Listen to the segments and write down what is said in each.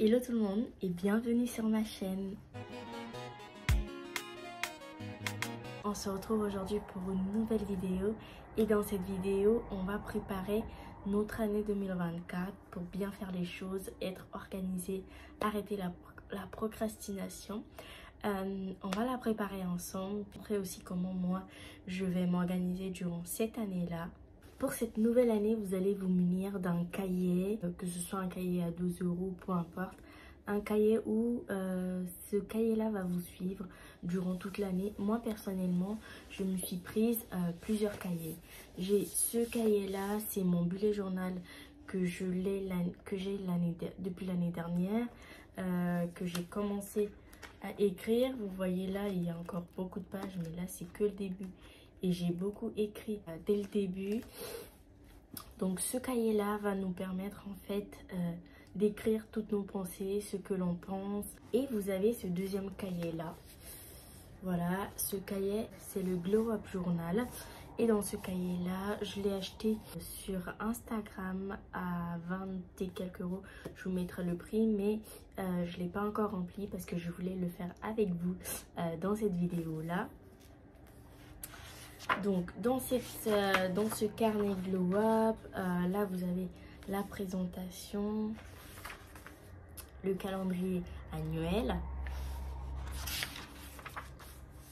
Hello tout le monde et bienvenue sur ma chaîne. On se retrouve aujourd'hui pour une nouvelle vidéo et dans cette vidéo on va préparer notre année 2024 pour bien faire les choses, être organisé, arrêter la procrastination. On va la préparer ensemble, après aussi comment moi je vais m'organiser durant cette année-là. Pour cette nouvelle année, vous allez vous munir d'un cahier, que ce soit un cahier à 12 €, peu importe. Un cahier où ce cahier-là va vous suivre durant toute l'année. Moi, personnellement, je me suis prise plusieurs cahiers. J'ai ce cahier-là, c'est mon bullet journal que j'ai depuis l'année dernière, que j'ai commencé à écrire. Vous voyez là, il y a encore beaucoup de pages, mais là, c'est que le début. Et j'ai beaucoup écrit dès le début. Donc ce cahier là va nous permettre en fait d'écrire toutes nos pensées, ce que l'on pense. Et vous avez ce deuxième cahier là. Voilà, ce cahier c'est le Glow Up Journal. Et dans ce cahier là, je l'ai acheté sur Instagram à 20 et quelques euros. Je vous mettrai le prix, mais je ne l'ai pas encore rempli parce que je voulais le faire avec vous dans cette vidéo là. Donc dans ce carnet Glow Up, là vous avez la présentation, le calendrier annuel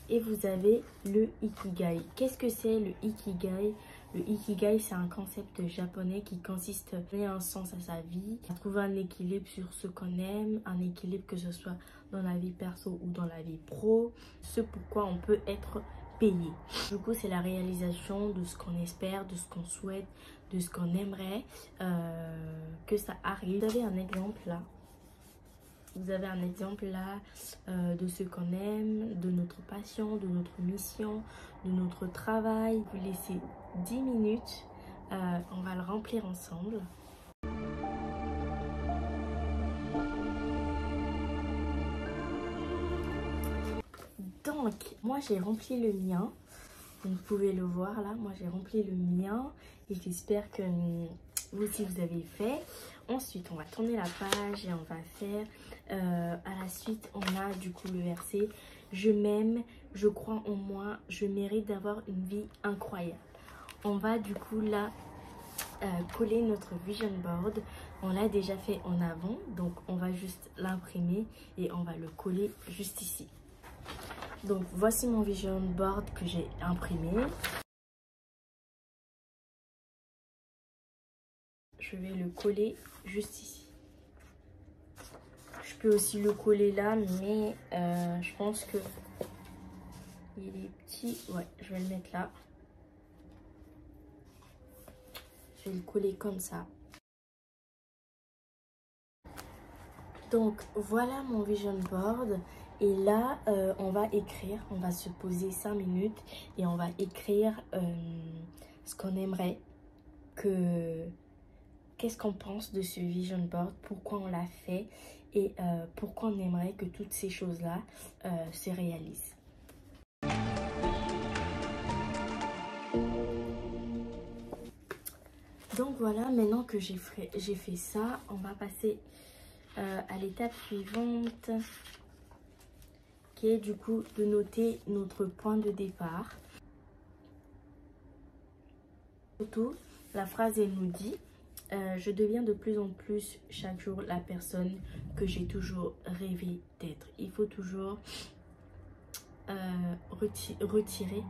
et vous avez le Ikigai. Qu'est-ce que c'est le Ikigai? Le Ikigai, c'est un concept japonais qui consiste à donner un sens à sa vie, à trouver un équilibre sur ce qu'on aime, un équilibre que ce soit dans la vie perso ou dans la vie pro, ce pourquoi on peut être payé. Du coup, c'est la réalisation de ce qu'on espère, de ce qu'on souhaite, de ce qu'on aimerait que ça arrive. Vous avez un exemple là. Vous avez un exemple là de ce qu'on aime, de notre passion, de notre mission, de notre travail. Vous laissez 10 minutes, on va le remplir ensemble. Donc, moi j'ai rempli le mien. Vous pouvez le voir là, moi j'ai rempli le mien et j'espère que vous aussi vous avez fait. Ensuite, on va tourner la page et on va faire, à la suite, on a du coup le verset « Je m'aime, je crois en moi, je mérite d'avoir une vie incroyable ». On va du coup là coller notre vision board. On l'a déjà fait en avant, donc on va juste l'imprimer et on va le coller juste ici. Donc voici mon vision board que j'ai imprimé. Je vais le coller juste ici. Je peux aussi le coller là, mais je pense que il est petit. Ouais, je vais le mettre là. Je vais le coller comme ça. Donc voilà mon vision board. Et là, on va écrire, on va se poser 5 minutes et on va écrire ce qu'on aimerait qu'est-ce qu'on pense de ce vision board, pourquoi on l'a fait et pourquoi on aimerait que toutes ces choses-là se réalisent. Donc voilà, maintenant que j'ai fait ça, on va passer à l'étape suivante qui est du coup de noter notre point de départ. Surtout, la phrase elle nous dit je deviens de plus en plus chaque jour la personne que j'ai toujours rêvé d'être. Il faut toujours retirer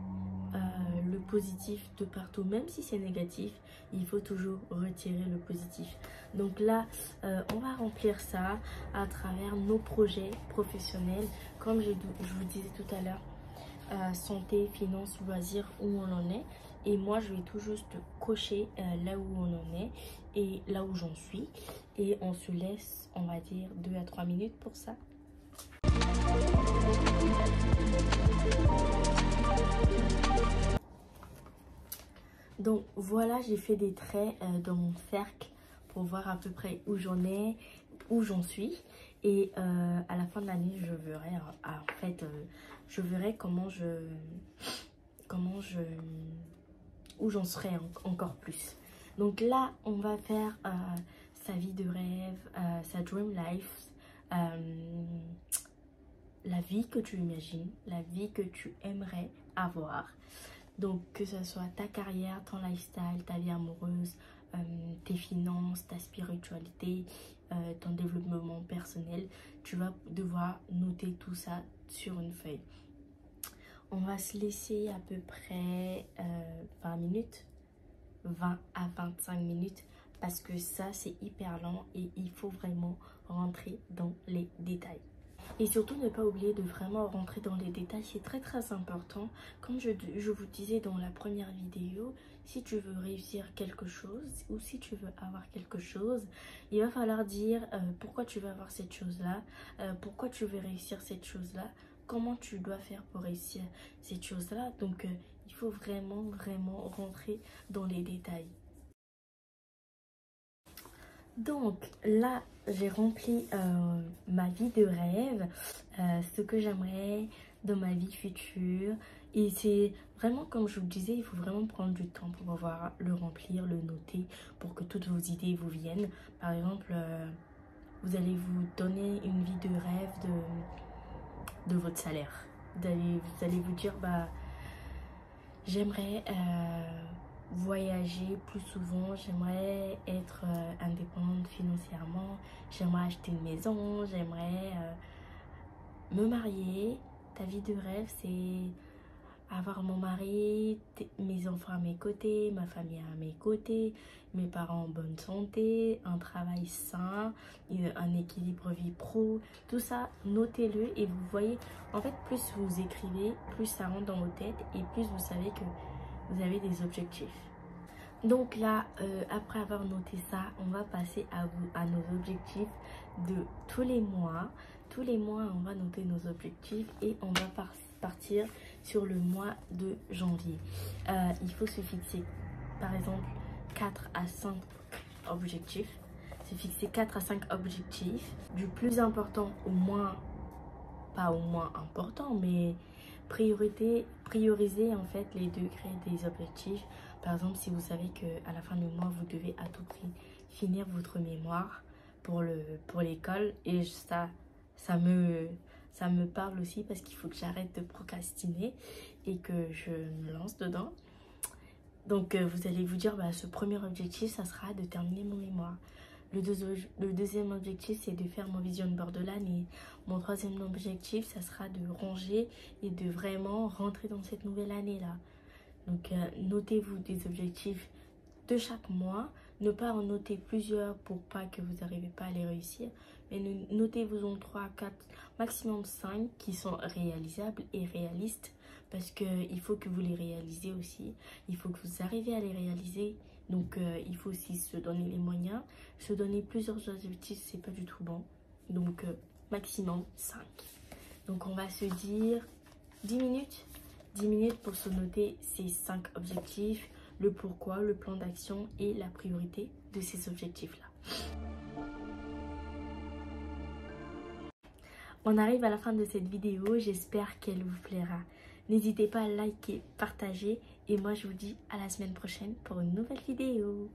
le positif de partout, même si c'est négatif, il faut toujours retirer le positif. Donc là, on va remplir ça à travers nos projets professionnels, comme je vous disais tout à l'heure, santé, finances, loisirs, où on en est. Et moi, je vais tout juste cocher là où on en est et là où j'en suis. Et on se laisse, on va dire, 2 à 3 minutes pour ça. Donc voilà, j'ai fait des traits dans mon cercle pour voir à peu près où j'en ai, où j'en suis. Et à la fin de l'année, je verrai, en fait, je verrai où j'en serai encore plus. Donc là, on va faire sa vie de rêve, sa dream life, la vie que tu imagines, la vie que tu aimerais avoir. Donc que ce soit ta carrière, ton lifestyle, ta vie amoureuse, tes finances, ta spiritualité, ton développement personnel, tu vas devoir noter tout ça sur une feuille. On va se laisser à peu près 20 minutes, 20 à 25 minutes, parce que ça c'est hyper lent et il faut vraiment rentrer dans les détails. Et surtout ne pas oublier de vraiment rentrer dans les détails, c'est très important. Comme je vous disais dans la première vidéo, si tu veux réussir quelque chose ou si tu veux avoir quelque chose, il va falloir dire pourquoi tu veux avoir cette chose-là, pourquoi tu veux réussir cette chose-là, comment tu dois faire pour réussir cette chose-là. Donc il faut vraiment rentrer dans les détails. Donc là, j'ai rempli ma vie de rêve, ce que j'aimerais dans ma vie future. Et c'est vraiment, comme je vous le disais, il faut vraiment prendre du temps pour pouvoir le remplir, le noter, pour que toutes vos idées vous viennent. Par exemple, vous allez vous donner une vie de rêve de votre salaire. Vous allez vous dire, bah, j'aimerais voyager plus souvent, j'aimerais être indépendante financièrement, j'aimerais acheter une maison, j'aimerais me marier. Ta vie de rêve, c'est avoir mon mari, mes enfants à mes côtés, ma famille à mes côtés, mes parents en bonne santé, un travail sain, un équilibre vie pro. Tout ça, notez-le et vous voyez, en fait, plus vous écrivez, plus ça rentre dans vos têtes et plus vous savez que vous avez des objectifs. Donc là, après avoir noté ça, on va passer à nos objectifs de tous les mois. Tous les mois, on va noter nos objectifs et on va partir sur le mois de janvier. Il faut se fixer, par exemple, 4 à 5 objectifs. Se fixer 4 à 5 objectifs, du plus important au moins, pas au moins important, mais prioriser en fait les degrés des objectifs. Par exemple, si vous savez qu'à la fin du mois, vous devez à tout prix finir votre mémoire pour l'école, et ça me parle aussi parce qu'il faut que j'arrête de procrastiner et que je me lance dedans. Donc vous allez vous dire, bah, ce premier objectif, ça sera de terminer mon mémoire. Le deuxième objectif, c'est de faire mon vision board de l'année. Mon troisième objectif, ça sera de ranger et de vraiment rentrer dans cette nouvelle année-là. Donc, notez-vous des objectifs de chaque mois. Ne pas en noter plusieurs pour pas que vous n'arrivez pas à les réussir. Mais notez-vous en 3, 4, maximum 5 qui sont réalisables et réalistes. Parce qu'il faut que vous les réalisez aussi. Il faut que vous arriviez à les réaliser. Donc, il faut aussi se donner les moyens. Se donner plusieurs objectifs, c'est pas du tout bon. Donc, maximum 5. Donc, on va se dire 10 minutes. 10 minutes pour se noter ces 5 objectifs, le pourquoi, le plan d'action et la priorité de ces objectifs-là. On arrive à la fin de cette vidéo, j'espère qu'elle vous plaira. N'hésitez pas à liker, partager et moi je vous dis à la semaine prochaine pour une nouvelle vidéo.